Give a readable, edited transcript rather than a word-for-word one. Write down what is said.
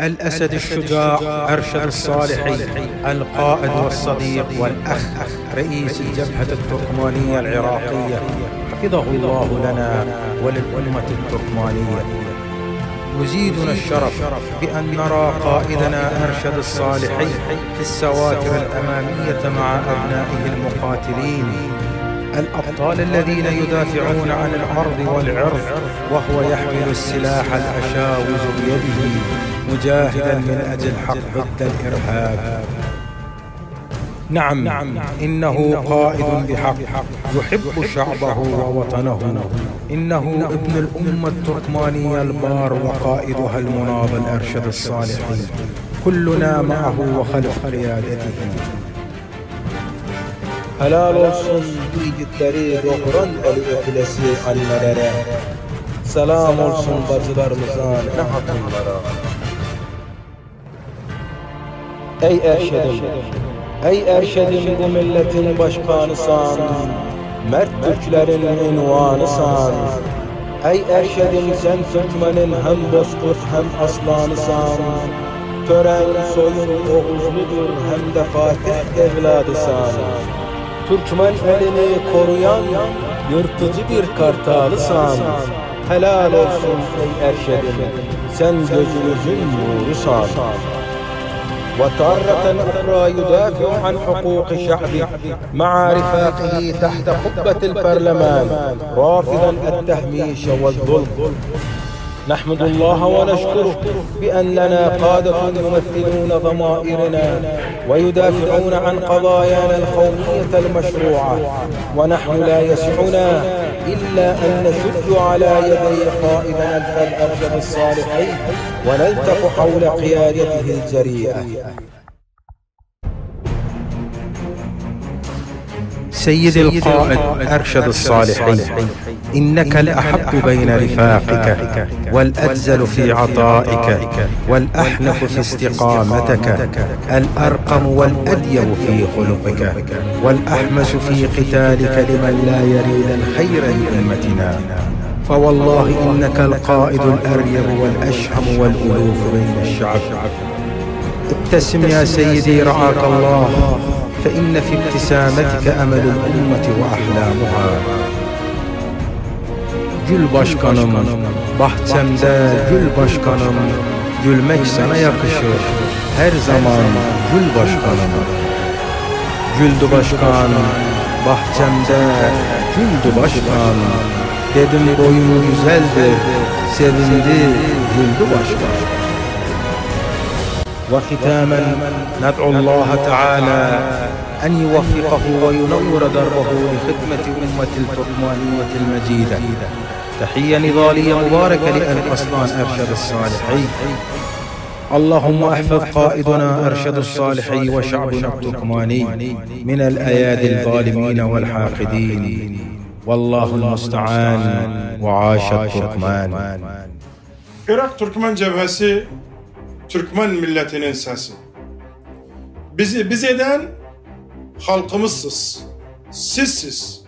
الأسد الشجاع أرشد الصالحي، القائد والصديق والأخ، رئيس الجبهة التركمانية العراقية، حفظه الله لنا وللأمة التركمانية. يزيدنا الشرف بأن نرى قائدنا أرشد الصالحي في السواتر الأمامية مع أبنائه المقاتلين الأبطال الذين يدافعون عن الأرض والعرض، وهو يحمل السلاح الأشاوز بيده مجاهدا من أجل الحق ضد الإرهاب. نعم، إنه قائد بحق يحب شعبه ووطنه، إنه ابن الأمة التركمانية البار وقائدها المناضل أرشد الصالحي، كلنا معه وخلف قيادته. Helal olsun yiğitleri doğuran eli öpülesi annelere. Selam olsun bacılarımıza, ne hatunlara. Ey Erşedim, ey Erşedim, bu milletin başkanısan, mert Türklerin ünvanısan. Ey Erşedim, sen Türkmenin hem bozkurt hem aslanısan. Tören soyun oğuzludur, hem de Fatih evladısan. Türkmen elini koruyan yırtıcı bir kartalısan. Helal olsun ey Erşedim, sen gözümüzün nurusan. وتارة أخرى يدافع عن حقوق شعبه مع رفاقه تحت قبة البرلمان رافضا التهميش والظلم. نحمد الله ونشكره بأن لنا قادة يمثلون ضمائرنا ويدافعون عن قضايانا القومية المشروعة، ونحن لا يسعنا إلا أن نشد على يدي قائدنا الفذ أرشد الصالحي ونلتف حول قيادته الجريئة. سيد القائد أرشد الصالحي، إنك الأحب بين رفاقك، والأجزل في عطائك، والأحنف في استقامتك، الأرقم والأديب في خلقك، والأحمس في قتالك لمن لا يريد الخير لأمتنا. فوالله إنك القائد الأريب والأشهم والألوف بين الشعب. ابتسم يا سيدي رعاك الله، فإن في ابتسامتك أمل الأمة وأحلامها. Gül başkanım, bahçemde gül başkanım, gülmek sana yakışır her zaman gül başkanım. Güldü başkan, bahçemde güldü başkan, dedim boyun güzeldir, sevindi güldü başkan. وختاما ندعو الله تعالى أن يوفقه وينور دربه لخدمة أمة التركمانية المجيدة. تحية نضالية مباركة لآل أصلان أرشد الصالحي. اللهم احفظ قائدنا أرشد الصالحي وشعبنا التركماني من الأيادي الظالمين والحاقدين، والله المستعان وعاش التركمان. Irak Türkmen Cebhesi, Türkmen milletinin sesi. Bizi biz eden halkımızsız, sizsiz.